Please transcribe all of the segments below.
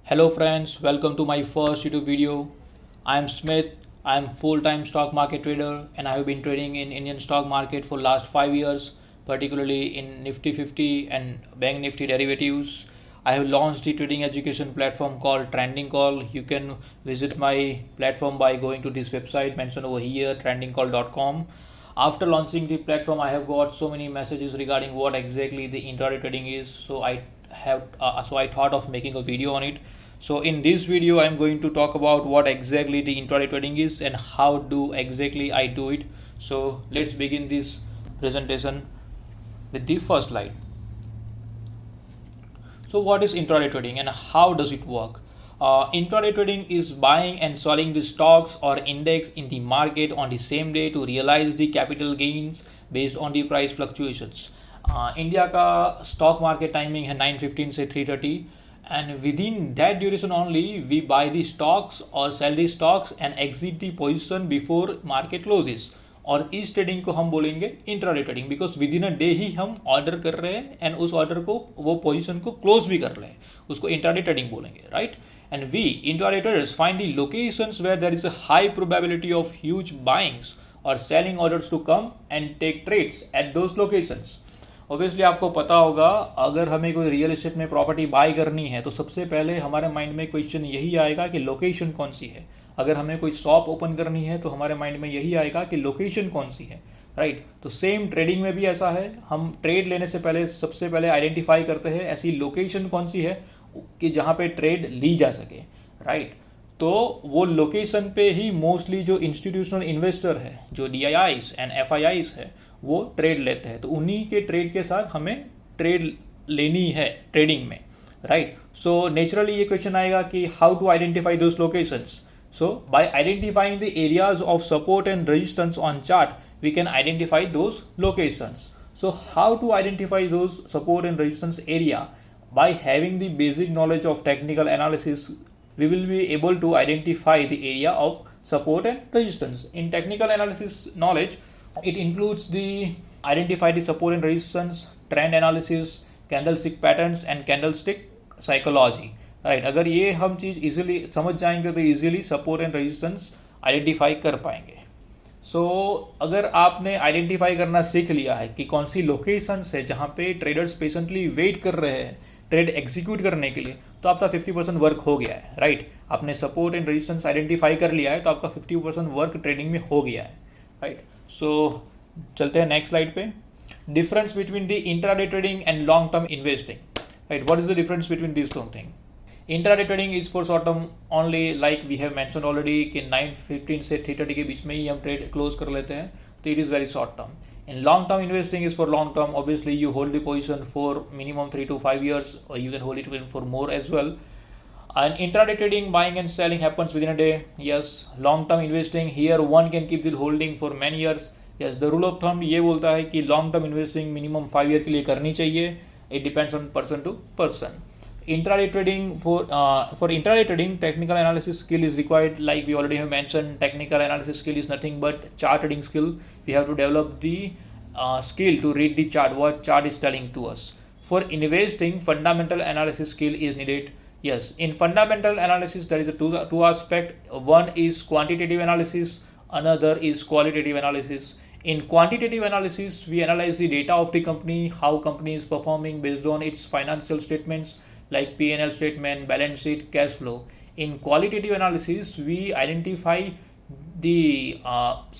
Hello friends, welcome to my first YouTube video. I am Smith. I am full-time stock market trader and I have been trading in Indian stock market for last 5 years, particularly in Nifty 50 and Bank Nifty derivatives. I have launched a trading education platform called Trending Call. You can visit my platform by going to this website mentioned over here, trendingcall.com. After launching the platform, I have got so many messages regarding what exactly the intraday trading is. So I thought of making a video on it. So in this video, I'm going to talk about what exactly the intraday trading is and how do exactly I do it. So let's begin this presentation with the first slide. So what is intraday trading and how does it work? Intraday trading is buying and selling the stocks or index in the market on the same day to realize the capital gains based on the price fluctuations. India का stock market timing है 9:15 से 3:30 and within that duration only we buy the stocks or sell the stocks and exit the position before market closes. और इस trading को हम बोलेंगे intraday trading because with in a day ही हम order कर रहे हैं एंड उस ऑर्डर को वो पोजीशन को क्लोज भी कर रहे हैं, उसको इंट्राडे ट्रेडिंग बोलेंगे, right. And we intraday traders find the locations where there is a high probability of huge buyings और selling orders to come and take trades at those locations. Obviously आपको पता होगा, अगर हमें कोई रियल एस्टेट में property buy करनी है तो सबसे पहले हमारे माइंड में क्वेश्चन यही आएगा कि लोकेशन कौन सी है. अगर हमें कोई शॉप ओपन करनी है तो हमारे माइंड में यही आएगा कि लोकेशन कौन सी है, राइट. तो सेम ट्रेडिंग में भी ऐसा है, हम ट्रेड लेने से पहले सबसे पहले आइडेंटिफाई करते हैं ऐसी लोकेशन कौन सी है कि जहाँ पे ट्रेड ली जा सके, राइट. तो वो लोकेशन पे ही मोस्टली जो इंस्टीट्यूशनल इन्वेस्टर है, जो DIIs एंड FIIs है, वो ट्रेड लेते हैं. तो उन्हीं के ट्रेड के साथ हमें ट्रेड लेनी है ट्रेडिंग में, राइट. सो नेचुरली ये क्वेश्चन आएगा कि how to identify those locations. So by identifying the areas of support and resistance on chart, we can identify those locations. So how to identify those support and resistance area? By having the basic knowledge of technical analysis, we will be able to identify the area of support and resistance. In technical analysis knowledge, it includes the identify the support and resistance, trend analysis, candlestick patterns and candlestick psychology. Right. अगर ये हम चीज़ easily समझ जाएंगे तो easily support and resistance identify कर पाएंगे. सो अगर आपने आइडेंटिफाई करना सीख लिया है कि कौन सी लोकेशंस है जहाँ पे ट्रेडर्स पेशेंटली वेट कर रहे हैं ट्रेड एग्जीक्यूट करने के लिए, तो आपका 50% वर्क हो गया है, राइट. आपने सपोर्ट एंड रेजिस्टेंस आइडेंटिफाई कर लिया है तो आपका 50% वर्क ट्रेडिंग में हो गया है, राइट. सो चलते हैं नेक्स्ट स्लाइड पे. Difference between the intraday trading and long term investing, right. What is the difference between this two thing? Intraday trading is for short term only, like we have mentioned already कि 9:15 से 3:30 के बीच में ही हम trade close कर लेते हैं, तो it is very short term. In long term investing is for long term. Obviously you hold the position for minimum 3 to 5 years or you can hold it for more as well. And intraday trading, buying and selling happens within a day. Yes. Long term investing, here one can keep the holding for many years. Yes, the rule of thumb ये बोलता है कि long term investing minimum 5 year के लिए करनी चाहिए. It depends on person to person. Intraday trading, for intraday trading, technical analysis skill is required. Like we already have mentioned, technical analysis skill is nothing but chart reading skill. We have to develop the skill to read the chart, what chart is telling to us. For investing, fundamental analysis skill is needed. Yes, in fundamental analysis there is a two aspect. One is quantitative analysis, another is qualitative analysis. In quantitative analysis, we analyze the data of the company, how company is performing based on its financial statements like P&L statement, balance sheet, cash flow. In qualitative analysis, we identify the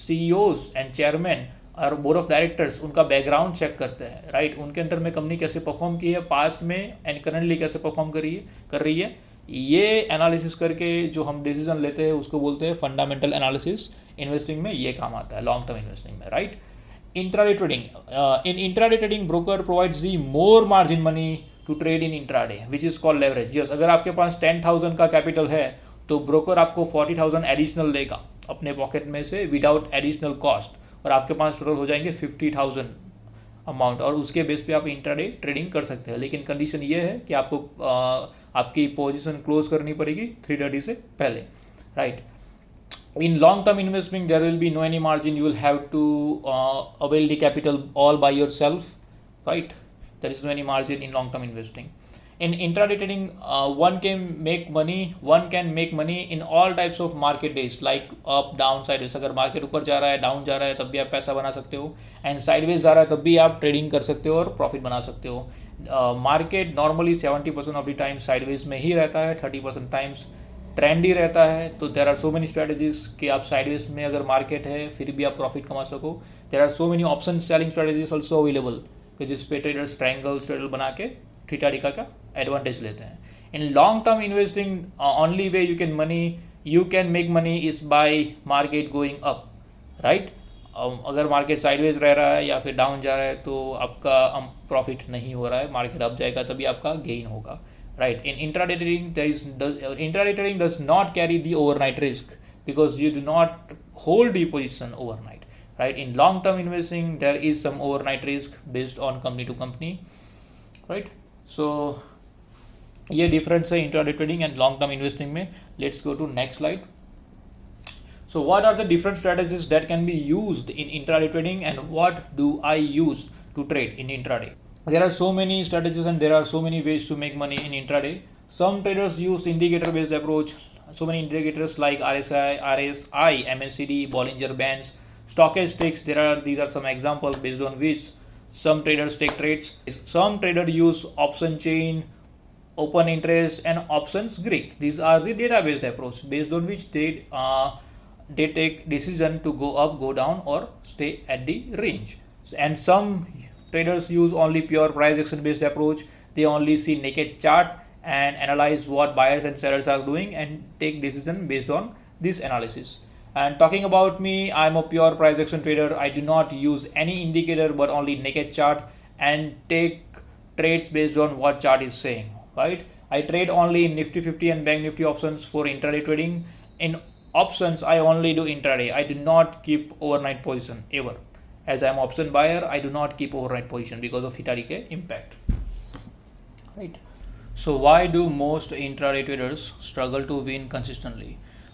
CEOs and chairman और board of directors, उनका background check करते हैं, right. उनके अंदर में company कैसे perform की है पास्ट में एंड करंटली कैसे परफॉर्म कर रही है. ये एनालिसिस करके जो हम डिसीजन लेते हैं उसको बोलते हैं फंडामेंटल एनालिसिस. इन्वेस्टिंग में ये काम आता है, लॉन्ग टर्म इन्वेस्टिंग में, right. Intraday trading, in intraday trading broker provides the more margin money to trade in intraday which is called leverage. Yes, अगर आपके पास 10,000 का कैपिटल है तो ब्रोकर आपको 40,000 एडिशनल देगा अपने पॉकेट में से विदाउट एडिशनल कॉस्ट, और आपके पास टोटल हो जाएंगे 50,000 अमाउंट, और उसके बेस पे आप इंट्राडे ट्रेडिंग कर सकते हैं. लेकिन कंडीशन ये है कि आपको आपकी पोजीशन क्लोज करनी पड़ेगी 3:30 से पहले, right. In long term investing, there will be no any margin. You will have to avail the capital all by yourself, right. There is no any margin in long term investing. In intraday trading, one can make money in all types of market days, like up, down, sideways. अगर market ऊपर जा रहा है, down जा रहा है, तब भी आप पैसा बना सकते हो, एंड साइडवेज जा रहा है तब भी आप ट्रेडिंग कर सकते हो और प्रॉफिट बना सकते हो. Market normally 70% of the time sideways में ही रहता है, 30% टाइम्स ट्रेंड ही रहता है. तो there are so many strategies कि आप साइडवेज में अगर मार्केट है फिर भी आप प्रॉफिट कमा सको. There are so many option selling strategies also available, कि जिस पे ट्रेडर्स ट्रायंगल स्ट्रेडल बना के थीटा डिका का एडवांटेज लेते हैं. In long term investing, only way you can make money is by market going up, right. अगर मार्केट साइडवेज रह रहा है या फिर डाउन जा रहा है तो आपका प्रॉफिट नहीं हो रहा है. मार्केट अप जाएगा तभी आपका गेन होगा, right. In intraday trading, intraday trading does not carry the overnight risk, because you do not hold the position overnight, right. In long term investing there is some overnight risk based on company to company, right. So ये difference है intraday trading and long term investing में. Let's go to next slide. So what are the different strategies that can be used in intraday trading, and what do I use to trade in intraday? There are so many strategies and there are so many ways to make money in intraday. Some traders use indicator based approach. So many indicators like RSI, MACD, Bollinger Bands, stochastics. These are some examples based on which some traders take trades. Some traders use option chain, open interest and options Greek. These are the data based approach based on which they take decision to go up, go down or stay at the range. And some traders use only pure price action based approach. They only see naked chart and analyze what buyers and sellers are doing and take decision based on this analysis. And talking about me, I'm a pure price action trader. I do not use any indicator but only naked chart and take trades based on what chart is saying, right. I trade only in Nifty 50 and Bank Nifty options for intraday trading. In options I only do intraday. I do not keep overnight position ever. As I am option buyer, I do not keep overnight position because of theta decay impact, right. So why do most intraday traders struggle to win consistently?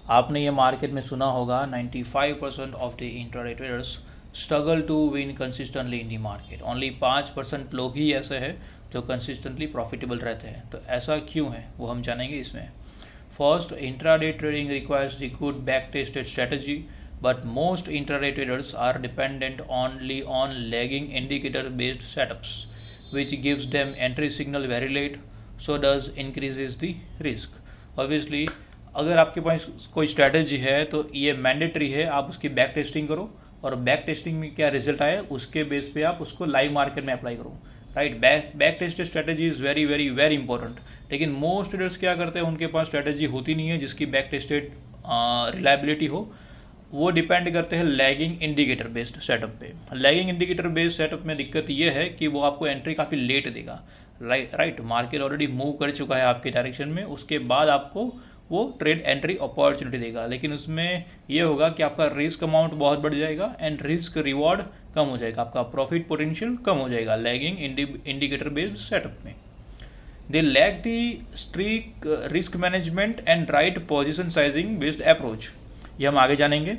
आपने ये market में सुना होगा 95% of the intraday traders struggle to win consistently in the market. Only 5% लोग ही ऐसे हैं जो consistently profitable रहते हैं. तो ऐसा क्यों है वो हम जानेंगे इसमें. First, intraday trading requires the good back-tested strategy, but most intraday traders are dependent only on lagging indicator-based setups, which gives them entry signal very late, so does increases the risk. Obviously, अगर आपके पास कोई strategy है तो ये mandatory है आप उसकी back testing करो, और बैक टेस्टिंग में क्या रिजल्ट आए उसके बेस पे आप उसको लाइव मार्केट में अप्लाई करो, right. Back tested strategy is very very very important. लेकिन मोस्ट ट्रेडर्स क्या करते हैं, उनके पास स्ट्रैटेजी होती नहीं है जिसकी बैक टेस्टेड रिलायबिलिटी हो. वो डिपेंड करते हैं लैगिंग इंडिकेटर बेस्ड सेटअप पे. लैगिंग इंडिकेटर बेस्ड सेटअप में दिक्कत ये है कि वो आपको एंट्री काफ़ी लेट देगा, राइट. मार्केट ऑलरेडी मूव कर चुका है आपके डायरेक्शन में, उसके बाद आपको वो ट्रेड एंट्री अपॉर्चुनिटी देगा. लेकिन उसमें ये होगा कि आपका रिस्क अमाउंट बहुत बढ़ जाएगा एंड रिस्क रिवॉर्ड कम हो जाएगा, आपका प्रॉफिट पोटेंशियल कम हो जाएगा लैगिंग इंडिकेटर बेस्ड सेटअप में. They lack the strict risk management and right position sizing based approach. ये हम आगे जानेंगे.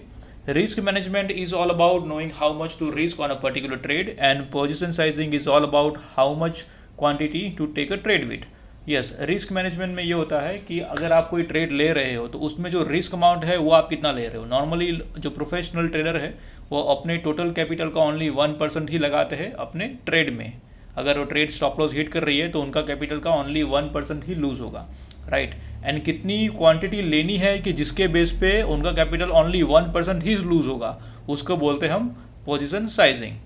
Risk management is all about knowing how much to risk on a particular trade, and position sizing is all about how much quantity to take a trade with. Yes, risk management में ये होता है कि अगर आप कोई trade ले रहे हो तो उसमें जो रिस्क अमाउंट है वो आप कितना ले रहे हो. नॉर्मली जो प्रोफेशनल ट्रेडर है वो अपने टोटल कैपिटल का ओनली 1% ही लगाते हैं अपने ट्रेड में. अगर वो ट्रेड स्टॉप लॉस हिट कर रही है तो उनका कैपिटल का ओनली 1% ही लूज होगा, राइट. एंड कितनी क्वांटिटी लेनी है कि जिसके बेस पे उनका कैपिटल ओनली 1% ही लूज होगा, उसको बोलते हैं हम position sizing.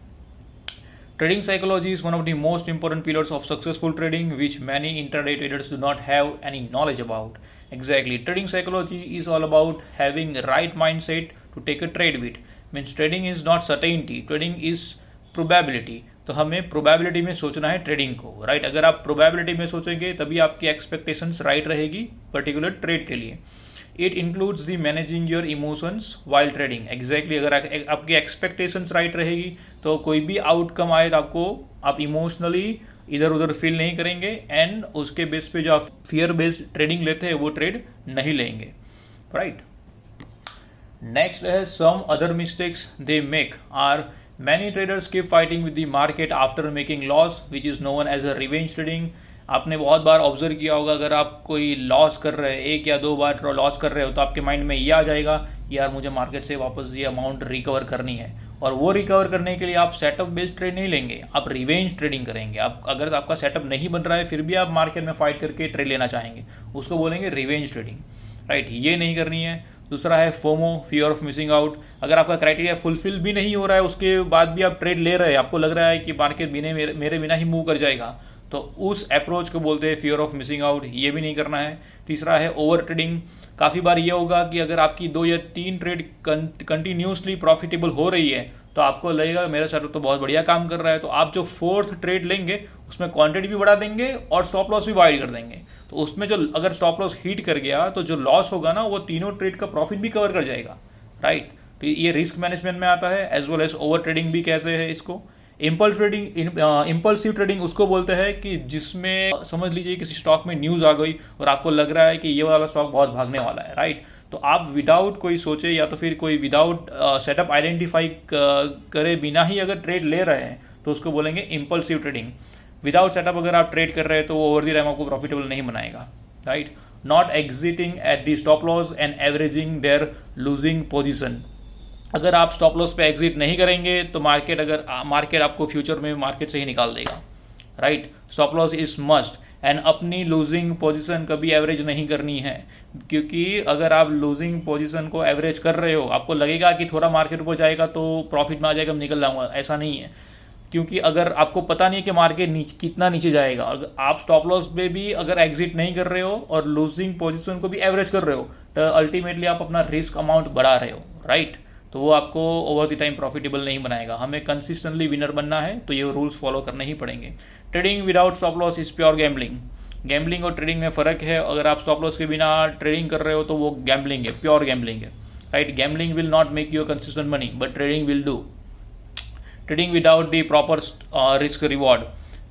Trading psychology is one of the most important pillars of successful trading, which many intraday traders do not have any knowledge about. Exactly, trading psychology is all about having the right mindset to take a trade with. Means trading is not certainty, trading is probability. तो हमें probability में सोचना है trading को, right. अगर आप probability में सोचेंगे तभी आपकी एक्सपेक्टेशंस राइट रहेगी पर्टिकुलर ट्रेड के लिए. It includes the managing your emotions while trading. Exactly, अगर आपकी एक्सपेक्टेशंस राइट रहेगी तो कोई भी आउटकम आए तो आपको आप इमोशनली इधर उधर फील नहीं करेंगे, एंड उसके बेस पे जो आप फियर बेस्ड ट्रेडिंग लेते हैं वो ट्रेड नहीं लेंगे, राइट. नेक्स्ट है some other mistakes they make are many traders keep fighting with the market after making loss, which is known as a revenge trading. आपने बहुत बार ऑब्जर्व किया होगा, अगर आप कोई लॉस कर रहे हैं, 1 या 2 बार लॉस कर रहे हो, तो आपके माइंड में ये आ जाएगा कि यार मुझे मार्केट से वापस ये अमाउंट रिकवर करनी है। और वो रिकवर करने के लिए आप सेटअप बेस्ड ट्रेड नहीं लेंगे, आप रिवेंज ट्रेडिंग करेंगे। आप अगर आपका सेटअप नहीं बन रहा है फिर भी आप मार्केट में फाइट करके ट्रेड लेना चाहेंगे, उसको बोलेंगे रिवेंज ट्रेडिंग, राइट। ये नहीं करनी है। दूसरा है FOMO, fear of missing out. अगर आपका क्राइटेरिया फुलफिल भी नहीं हो रहा है, उसके बाद भी आप ट्रेड ले रहे हैं, आपको लग रहा है कि मार्केट मेरे बिना ही मूव कर जाएगा, तो उस अप्रोच को बोलते हैं फियर ऑफ मिसिंग आउट, ये भी नहीं करना है। तीसरा है ओवर ट्रेडिंग। काफ़ी बार ये होगा कि अगर आपकी 2 या 3 ट्रेड कंटिन्यूसली प्रॉफिटेबल हो रही है तो आपको लगेगा मेरा सेटअप तो बहुत बढ़िया काम कर रहा है, तो आप जो 4th ट्रेड लेंगे उसमें क्वांटिटी भी बढ़ा देंगे और स्टॉप लॉस भी वाइड कर देंगे। तो उसमें जो अगर स्टॉप लॉस हिट कर गया तो जो लॉस होगा ना वो तीनों ट्रेड का प्रॉफिट भी कवर कर जाएगा, राइट। तो ये रिस्क मैनेजमेंट में आता है, as well as over trading भी कहते हैं इसको। इम्पल्सिव ट्रेडिंग उसको बोलते हैं कि जिसमें समझ लीजिए किसी स्टॉक में न्यूज़ आ गई और आपको लग रहा है कि ये वाला स्टॉक बहुत भागने वाला है, राइट। तो आप विदाउट कोई सोचे या तो फिर कोई विदाउट सेटअप आइडेंटिफाई करे बिना ही अगर ट्रेड ले रहे हैं तो उसको बोलेंगे इम्पल्सिव ट्रेडिंग। विदाउट सेटअप अगर आप ट्रेड कर रहे हैं तो वो ओवर द टाइम आपको प्रॉफिटेबल नहीं बनाएगा, right. Not exiting at the stop loss and averaging their losing position. अगर आप स्टॉप लॉस पे एग्जिट नहीं करेंगे तो मार्केट आपको फ्यूचर में मार्केट से ही निकाल देगा, right. Stop loss is must. And अपनी लूजिंग पोजीशन कभी एवरेज नहीं करनी है, क्योंकि अगर आप लूजिंग पोजीशन को एवरेज कर रहे हो, आपको लगेगा कि थोड़ा मार्केट ऊपर जाएगा तो प्रॉफिट में आ जाएगा, निकल जाऊंगा, ऐसा नहीं है। क्योंकि अगर आपको पता नहीं है कि मार्केट कितना नीचे जाएगा, अगर आप स्टॉप लॉस पे भी अगर एग्जिट नहीं कर रहे हो और लूजिंग पोजीशन को भी एवरेज कर रहे हो तो अल्टीमेटली आप अपना रिस्क अमाउंट बढ़ा रहे हो, राइट। तो वो आपको ओवर द टाइम प्रॉफिटेबल नहीं बनाएगा। हमें कंसिस्टेंटली विनर बनना है तो ये रूल्स फॉलो करने ही पड़ेंगे। Trading without stop loss is pure gambling. Gambling और ट्रेडिंग में फ़र्क है। अगर आप स्टॉप लॉस के बिना ट्रेडिंग कर रहे हो तो वो गैम्बलिंग है, प्योर गैम्बलिंग है, right. Gambling will not make you consistent money but trading will do. Trading without the proper risk reward,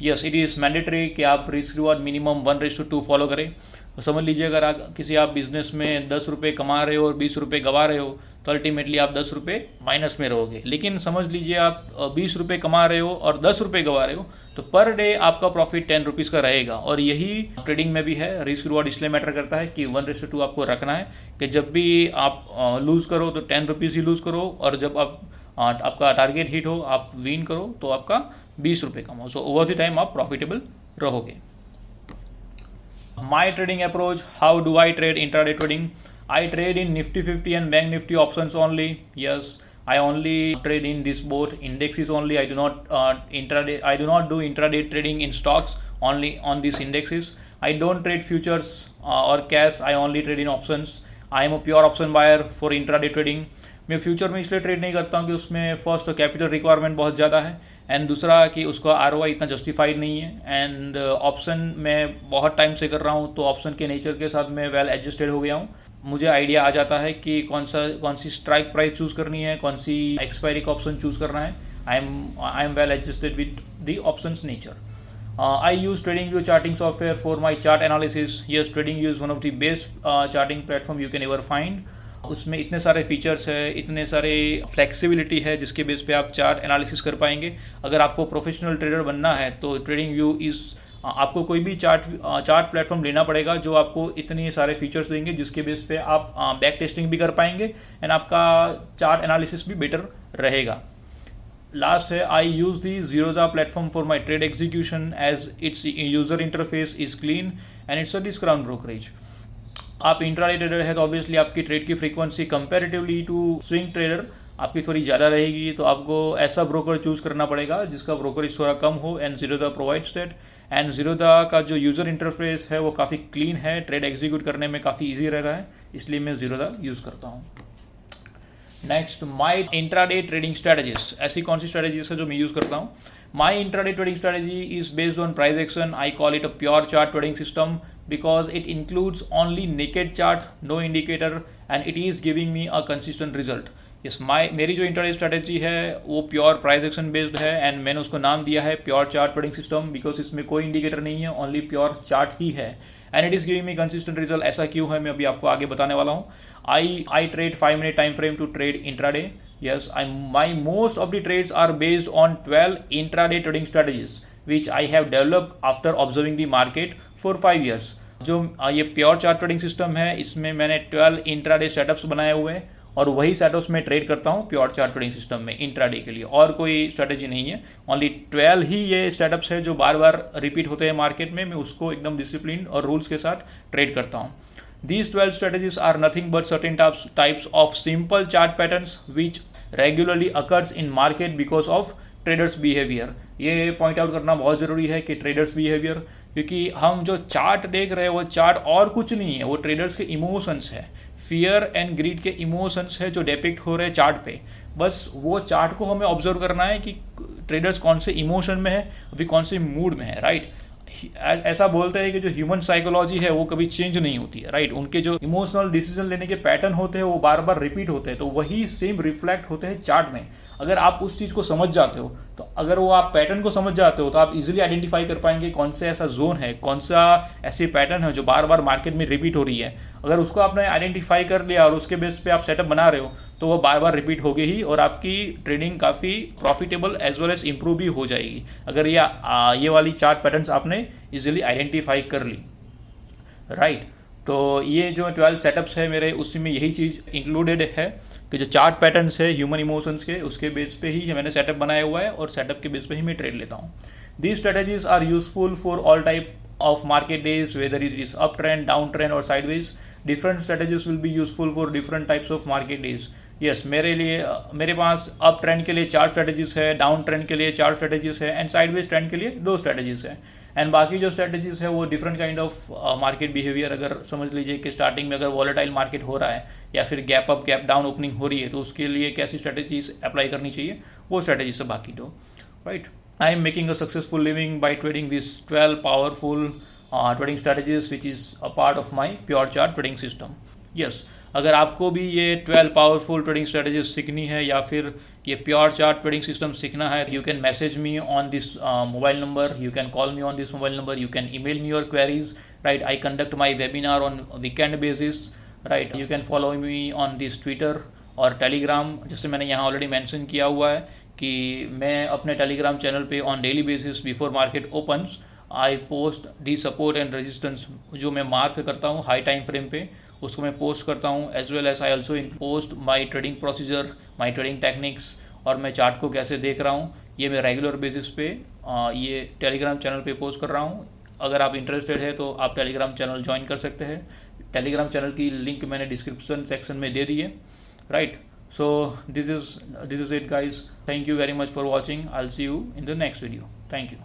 yes it is mandatory कि आप रिस्क रिवॉर्ड मिनिमम 1:2 फॉलो करें। तो समझ लीजिए अगर आप बिजनेस में 10 रुपये कमा रहे हो और 20 रुपये गवा रहे हो तो अल्टीमेटली आप 10 रुपये माइनस में रहोगे। लेकिन समझ लीजिए आप 20 रुपये कमा रहे हो और 10 रुपये गवा रहे हो तो पर डे आपका प्रॉफिट 10 रुपीज़ का रहेगा। और यही ट्रेडिंग में भी है। रिस्क रिवॉर्ड इसलिए मैटर करता है कि 1:2 आपको रखना है कि जब भी आप लूज़ करो तो 10 रुपीज़ ही लूज़ करो, और जब आपका टारगेट हिट हो, आप विन करो तो आपका 20 रुपये कमाओ। सो ओवर द टाइम आप प्रॉफिटेबल रहोगे। My trading approach, how do I trade intraday trading? I trade in Nifty 50 and Bank Nifty options only. Yes, I only trade in this both indexes only. I do not do intraday trading in stocks, only on these indexes. I don't trade futures or cash. I only trade in options. I am a pure option buyer for intraday trading. मैं future में इसलिए trade नहीं करता हूँ कि उसमें first capital requirement बहुत ज़्यादा है, एंड दूसरा कि उसका ROI इतना जस्टिफाइड नहीं है। एंड ऑप्शन मैं बहुत टाइम से कर रहा हूँ तो ऑप्शन के नेचर के साथ मैं वेल एडजस्टेड हो गया हूँ। मुझे आइडिया आ जाता है कि कौन सी स्ट्राइक प्राइस चूज़ करनी है, कौन सी एक्सपायरी का ऑप्शन चूज़ करना है। I am well adjusted with the options nature. I use TradingView charting software for my chart analysis. Yes, TradingView is one of the best charting platform you can ever find. उसमें इतने सारे features है, इतने सारे flexibility है जिसके base पे आप चार्ट एनालिसिस कर पाएंगे। अगर आपको प्रोफेशनल ट्रेडर बनना है तो TradingView आपको कोई भी चार्ट प्लेटफॉर्म लेना पड़ेगा जो आपको इतने सारे फीचर्स देंगे जिसके बेस पे आप बैक टेस्टिंग भी कर पाएंगे एंड आपका चार्ट एनालिसिस भी बेटर रहेगा। लास्ट है, I use the Zerodha platform for my trade execution as its user interface is clean and it's a discount brokerage. आप इंट्राडे ट्रेडर है तो ऑब्वियसली आपकी ट्रेड की frequency comparatively to swing trader आपकी थोड़ी ज़्यादा रहेगी, तो आपको ऐसा ब्रोकर चूज़ करना पड़ेगा जिसका ब्रोकरेज थोड़ा कम हो, and Zerodha provides that. And Zerodha का जो यूज़र इंटरफेस है वो काफ़ी क्लीन है, ट्रेड एग्जीक्यूट करने में काफ़ी ईजी रहता है, इसलिए मैं Zerodha यूज़ करता हूँ। नेक्स्ट, माई इंट्राडे ट्रेडिंग स्ट्रेटजीज। ऐसी कौन सी स्ट्रेटजीज है जो मैं यूज़ करता हूँ? My intraday trading strategy is based on price action. I call it a pure chart trading system because it includes only naked chart, no indicator, and it is giving me a consistent result. Yes, मेरी जो intraday strategy है वो pure price action based है and मैंने उसको नाम दिया है pure chart trading system because इसमें कोई इंडिकेटर नहीं है, ओनली प्योर चार्ट ही है and it is giving me consistent result. ऐसा क्यों है मैं अभी आपको आगे बताने वाला हूँ। I trade 5 minute time frame to trade intraday. Yes, my most of the trades are based on 12 intraday trading strategies. Which I have developed after observing the market for 5 years। जो ये प्योर चार्ट ट्रेडिंग सिस्टम है, इसमें मैंने 12 intraday setups बनाए हुए हैं और वही सेटअप्स में ट्रेड करता हूँ प्योर चार्ट ट्रेडिंग सिस्टम में इंट्राडे के लिए, और कोई स्ट्रेटेजी नहीं है। ओनली 12 ही ये सेटअप्स है जो बार बार रिपीट होते हैं मार्केट में, मैं उसको एकदम डिसिप्लिन और रूल्स के साथ ट्रेड करता हूँ। These 12 strategies are nothing but certain types of simple chart patterns which regularly occurs in market because of traders behavior। ये पॉइंट आउट करना बहुत ज़रूरी है कि ट्रेडर्स बिहेवियर, क्योंकि हम जो चार्ट देख रहे हैं वो चार्ट और कुछ नहीं है, वो ट्रेडर्स के इमोशंस है, फियर एंड ग्रीड के इमोशंस है जो डिपिक्ट हो रहे हैं चार्ट पे। बस वो चार्ट को हमें ऑब्जर्व करना है कि ट्रेडर्स कौन से इमोशन में है, अभी कौन से मूड में है, राइट। ऐसा बोलते हैं कि जो ह्यूमन साइकोलॉजी है वो कभी चेंज नहीं होती है, राइट। उनके जो इमोशनल डिसीजन लेने के पैटर्न होते हैं वो बार बार रिपीट होते हैं, तो वही सेम रिफ्लेक्ट होते हैं चार्ट में। अगर आप उस चीज़ को समझ जाते हो, तो अगर वो आप पैटर्न को समझ जाते हो, तो आप इजीली आइडेंटिफाई कर पाएंगे कौन सा ऐसा जोन है, कौन सा ऐसी पैटर्न है जो बार बार मार्केट में रिपीट हो रही है। अगर उसको आपने आइडेंटिफाई कर लिया और उसके बेस पे आप सेटअप बना रहे हो, तो वो बार बार रिपीट होगी ही और आपकी ट्रेडिंग काफ़ी profitable as well as improve भी हो जाएगी, अगर ये वाली चार्ट पैटर्न्स आपने इजीली आइडेंटिफाई कर ली, राइट। तो ये जो 12 सेटअप्स है मेरे, उसी में यही चीज़ इंक्लूडेड है कि जो चार्ट पैटर्न्स है ह्यूमन इमोशंस के, उसके बेस पे ही मैंने सेटअप बनाया हुआ है और सेटअप के बेस पे ही मैं ट्रेड लेता हूँ। These strategies are useful for all type of market days, whether it is uptrend, downtrend or sideways. Different strategies will be useful for different types of market days. Yes, मेरे पास up trend के लिए 4 strategies है, down trend के लिए 4 strategies है and sideways trend के लिए 2 strategies है। एंड बाकी जो स्ट्रेटेजीज है वो different kind of market behaviour, अगर समझ लीजिए कि स्टार्टिंग में अगर वॉलेटाइल मार्केट हो रहा है या फिर gap up gap down opening हो रही है, तो उसके लिए कैसी स्ट्रेटेजीज अप्लाई करनी चाहिए, वो स्ट्रेटेजी से बाकी दो, right. I am making a successful living by trading these 12 powerful trading strategies which is a part of my pure chart trading system. Yes, अगर आपको भी ये 12 powerful trading strategies सीखनी है या फिर ये pure chart trading system सीखना है, you can message me on this mobile number, you can call me on this mobile number, you can email me your queries, right। I conduct my webinar on weekend basis, right। You can follow me on this Twitter और Telegram, जैसे मैंने यहाँ already mention किया हुआ है कि मैं अपने टेलीग्राम चैनल पे on daily basis before market opens I post the support and resistance, जो मैं मार्क करता हूँ हाई टाइम फ्रेम पे, उसको मैं पोस्ट करता हूँ, as well as I also post my trading procedure, my trading techniques, और मैं चार्ट को कैसे देख रहा हूँ, ये मैं रेगुलर बेसिस पे ये टेलीग्राम चैनल पे पोस्ट कर रहा हूँ। अगर आप इंटरेस्टेड है तो आप टेलीग्राम चैनल ज्वाइन कर सकते हैं। टेलीग्राम चैनल की लिंक मैंने डिस्क्रिप्शन सेक्शन में दे दी है, right. So this is it guys. Thank you very much for watching. I'll see you in the next video. Thank you.